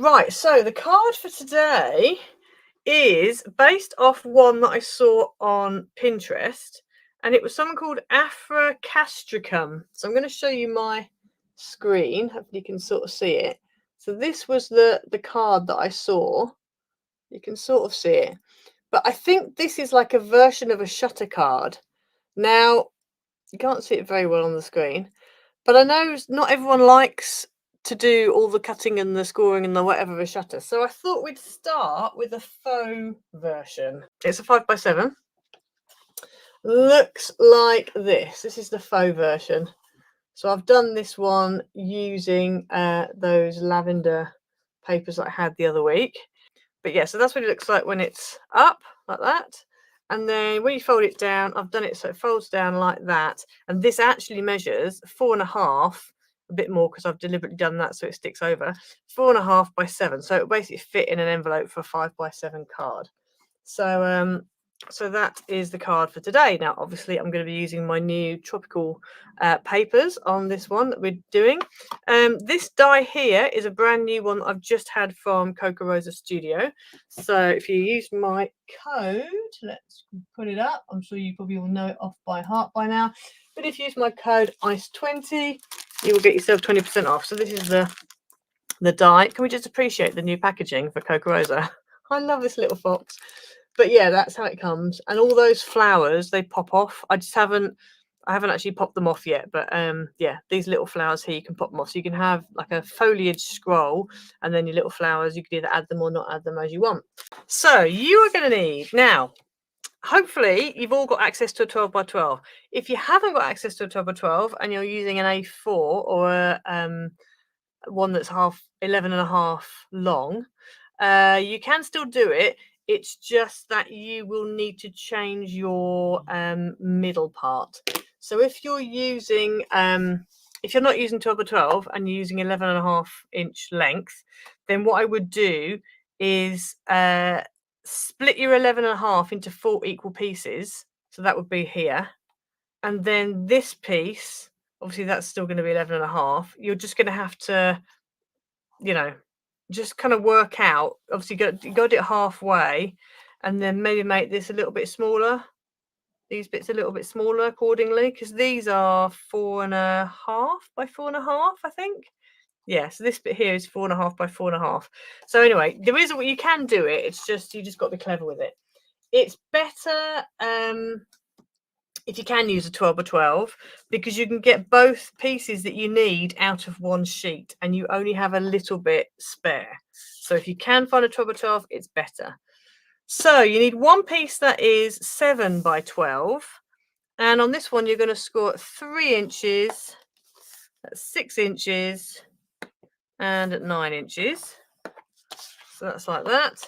Right, so the card for today is based off one that I saw on Pinterest, and it was someone called Afra Castricum. So I'm going to show you my screen. Hopefully you can sort of see it. So this was the card that I saw. You can sort of see it. But I think this is like a version of a shutter card. Now, you can't see it very well on the screen, but I know not everyone likes to do all the cutting and the scoring and the whatever of a shutter. So I thought we'd start with a faux version. It's a 5x7. Looks like this. This is the faux version. So I've done this one using those lavender papers that I had the other week. But yeah, so that's what it looks like when it's up, like that. And then when you fold it down, I've done it so it folds down like that. And this actually measures 4.5, a bit more because I've deliberately done that so it sticks over, 4.5 by 7. So it'll basically fit in an envelope for a 5x7 card. So that is the card for today. Now, obviously, I'm going to be using my new tropical papers on this one that we're doing. This die here is a brand new one that I've just had from Coca Rosa Studio. So if you use my code, let's put it up. I'm sure you probably all know it off by heart by now. But if you use my code ICE20, you will get yourself 20% off. So this is the die. Can we just appreciate the new packaging for Coca Rosa? I love this little fox. But yeah, that's how it comes. And all those flowers, they pop off. I haven't actually popped them off yet. But yeah, these little flowers here, you can pop them off. So you can have like a foliage scroll, and then your little flowers, you can either add them or not add them as you want. So you are going to need, now, hopefully you've all got access to a 12x12. If you haven't got access to a 12x12 and you're using an A4 or a one that's 11.5 long, you can still do it. It's just that you will need to change your middle part. So if you're using, if you're not using 12x12 and you're using 11.5 inch length, then what I would do is split your 11.5 into 4 equal pieces. So that would be here. And then this piece, obviously that's still going to be 11.5. You're just going to have to, you know, just kind of work out. Obviously you got to do it halfway, and then maybe make this a little bit smaller, these bits a little bit smaller accordingly, because these are 4.5 by 4.5, I think. Yeah, so this bit here is 4.5 by 4.5. So anyway, there is what you can do it. It's just you just got to be clever with it. It's better if you can use a 12x12, because you can get both pieces that you need out of one sheet, and you only have a little bit spare. So if you can find a 12x12, it's better. So you need one piece that is 7 by 12, and on this one you're going to score at 3 inches, at 6 inches, and at 9 inches. So that's like that.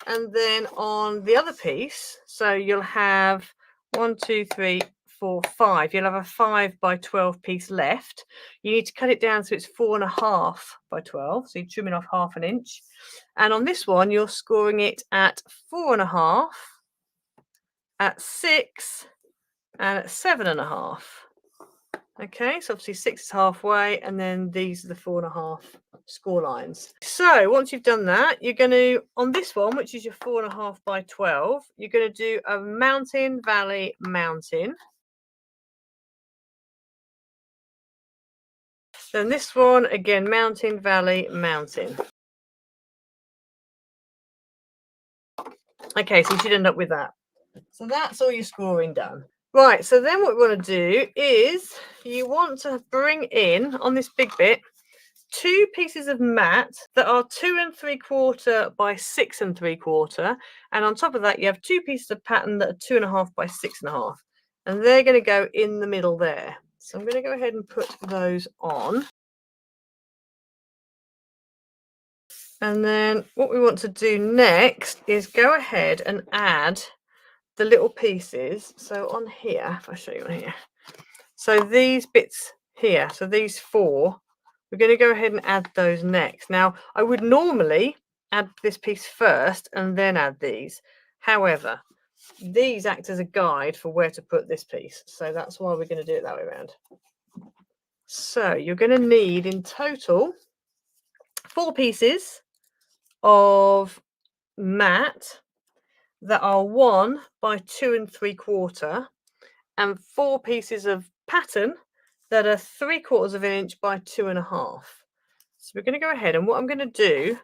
And then on the other piece, so you'll have 1, 2, 3, 4, 5. You'll have a 5 by 12 piece left. You need to cut it down so it's 4.5 by 12. So you're trimming off 1/2 inch. And on this one, you're scoring it at 4.5, at 6, and at 7.5. Okay, so obviously 6 is halfway, and then these are the 4.5 score lines. So once you've done that, you're going to, on this one, which is your 4.5 by 12, you're going to do a mountain, valley, mountain. Then this one, again, mountain, valley, mountain. Okay, so you should end up with that. So that's all your scoring done. Right, so then what we want to do is you want to bring in, on this big bit, 2 pieces of mat that are 2 3/4 by 6 3/4, and on top of that you have 2 pieces of pattern that are 2.5 by 6.5, and they're going to go in the middle there. So I'm going to go ahead and put those on. And then what we want to do next is go ahead and add the little pieces. So on here, if I show you on here, so these bits here, so these 4, we're going to go ahead and add those next. Now, I would normally add this piece first and then add these. However, these act as a guide for where to put this piece. So that's why we're going to do it that way around. So you're going to need in total 4 pieces of mat that are 1 by 2 3/4 and 4 pieces of pattern that are 3/4 of an inch by 2.5. So we're going to go ahead, and what I'm going to do,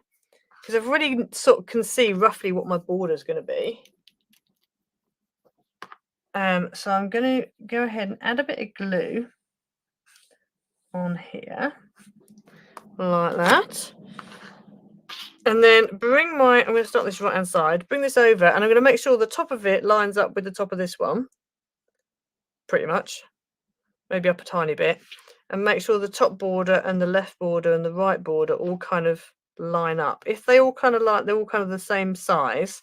because I've already sort of can see roughly what my border is going to be. So I'm going to go ahead and add a bit of glue on here, like that. And then I'm going to start this right hand side, bring this over, and I'm going to make sure the top of it lines up with the top of this one, pretty much, maybe up a tiny bit, and make sure the top border and the left border and the right border all kind of line up. If they all kind of they're all kind of the same size,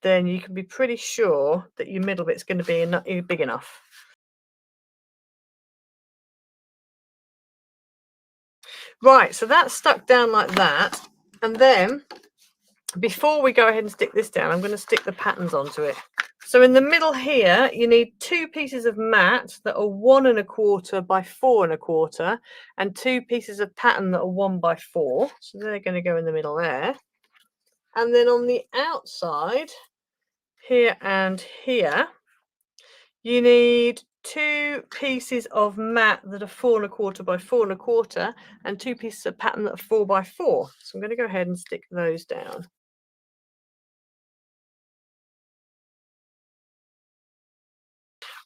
then you can be pretty sure that your middle bit's going to be big enough. Right, so that's stuck down like that, and then before we go ahead and stick this down, I'm going to stick the patterns onto it. So in the middle here, you need 2 pieces of mat that are 1 1/4 by 4 1/4, and 2 pieces of pattern that are 1 by 4. So they're going to go in the middle there. And then on the outside, here and here, you need 2 pieces of mat that are 4 1/4 by 4 1/4, and 2 pieces of pattern that are 4 by 4. So I'm going to go ahead and stick those down.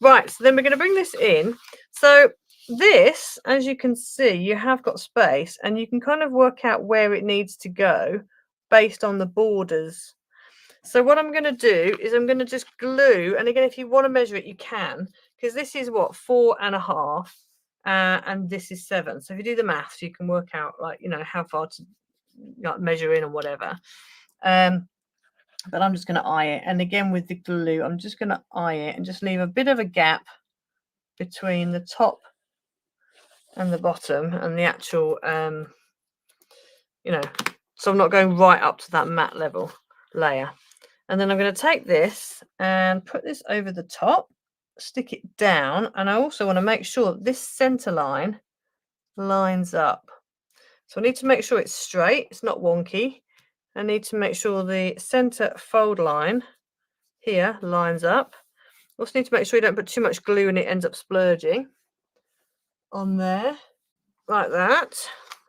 Right, so then we're going to bring this in. So this, as you can see, you have got space, and you can kind of work out where it needs to go based on the borders. So what I'm going to do is I'm going to just glue, and again, if you want to measure it, you can, because this is what, 4.5, and this is 7. So if you do the maths, you can work out, like, you know, how far to measure in and whatever. But I'm just going to eye it, and again with the glue, I'm just going to eye it and just leave a bit of a gap between the top and the bottom and the actual, you know, so I'm not going right up to that matte level layer. And then I'm going to take this and put this over the top, stick it down, and I also want to make sure that this center line lines up. So I need to make sure it's straight, it's not wonky. I need to make sure the center fold line here lines up. Also need to make sure you don't put too much glue and it ends up splurging on there, like that.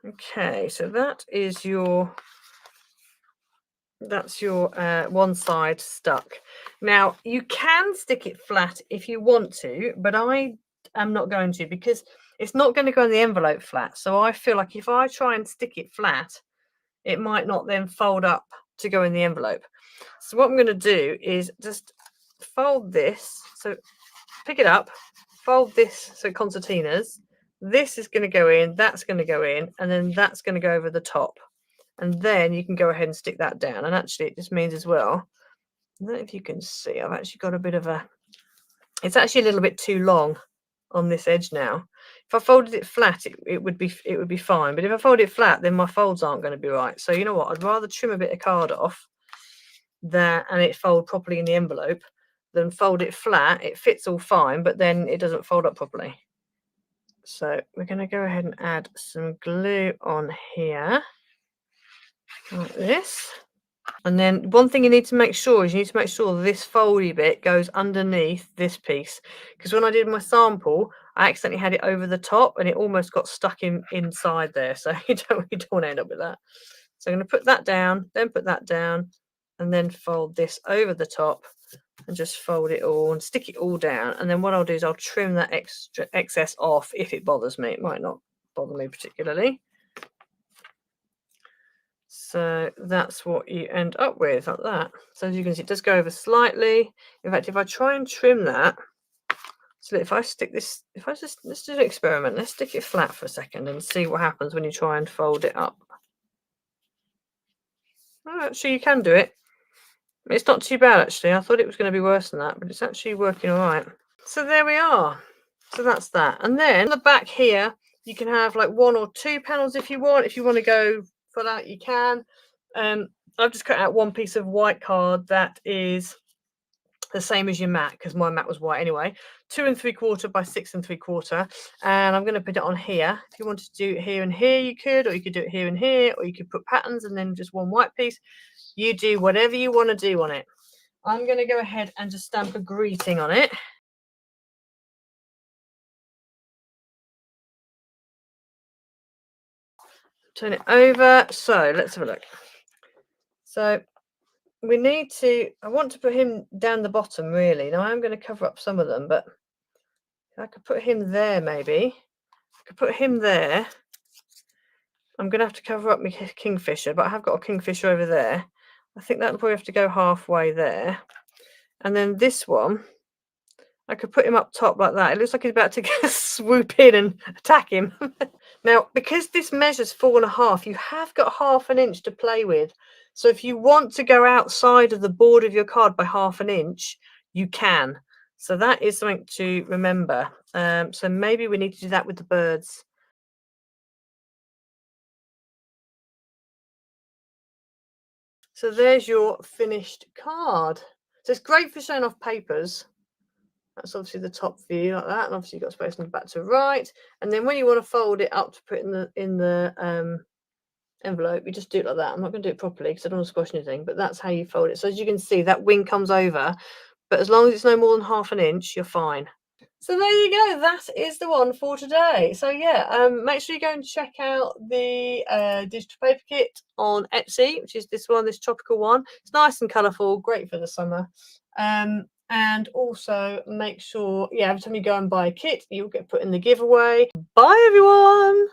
Okay, so that's your one side stuck. Now you can stick it flat if you want to, but I am not going to, because it's not going to go in the envelope flat. So I feel like if I try and stick it flat, it might not then fold up to go in the envelope. So what I'm going to do is just fold this. So pick it up, fold this so concertinas. This is going to go in, that's going to go in, and then that's going to go over the top. And then you can go ahead and stick that down. And actually, it just means as well, I don't know if you can see, I've actually got a bit of it's actually a little bit too long on this edge now. If I folded it flat, it would be fine. But if I fold it flat, then my folds aren't going to be right. So you know what? I'd rather trim a bit of card off there and it fold properly in the envelope than fold it flat. It fits all fine, but then it doesn't fold up properly. So we're going to go ahead and add some glue on here, like this. And then one thing you need to make sure is this foldy bit goes underneath this piece, because when I did my sample, I accidentally had it over the top and it almost got stuck inside there. So you don't want to end up with that. So I'm going to put that down, then put that down, and then fold this over the top and just fold it all and stick it all down. And then what I'll do is I'll trim that excess off if it bothers me. It might not bother me particularly. So that's what you end up with, like that. So as you can see, it does go over slightly. In fact, if I try and trim that, so if I stick this, let's do an experiment. Let's stick it flat for a second and see what happens when you try and fold it up. Oh, actually, you can do it. It's not too bad, actually. I thought it was going to be worse than that, but it's actually working all right. So there we are. So that's that. And then on the back here, you can have like 1 or 2 panels if you want. If you want to go for that, you can. I've just cut out one piece of white card that is the same as your mat, because my mat was white anyway. 2 3/4 by 6 3/4, and I'm going to put it on here. If you wanted to do it here and here, you could, or you could do it here and here, or you could put patterns and then just one white piece. You do whatever you want to do on it. I'm going to go ahead and just stamp a greeting on it. Turn it over. So let's have a look. So we need to, I want to put him down the bottom really. Now I'm going to cover up some of them, but I could put him there maybe. I could put him there. I'm going to have to cover up my kingfisher, but I have got a kingfisher over there. I think that'll probably have to go halfway there. And then this one, I could put him up top like that. It looks like he's about to swoop in and attack him. Now, because this measures 4.5, you have got 1/2 inch to play with. So if you want to go outside of the board of your card by 1/2 inch, you can. So that is something to remember. So maybe we need to do that with the birds. So there's your finished card. So it's great for showing off papers. That's obviously the top view like that, and obviously you've got space on the back to right. And then when you want to fold it up to put in the envelope, you just do it like that. I'm not going to do it properly because I don't want to squash anything, but that's how you fold it. So as you can see, that wing comes over, but as long as it's no more than 1/2 inch, you're fine. So there you go. That is the one for today. So yeah, make sure you go and check out the digital paper kit on Etsy, which is this one, this tropical one. It's nice and colourful, great for the summer. And also make sure, yeah, every time you go and buy a kit, you'll get put in the giveaway. Bye everyone.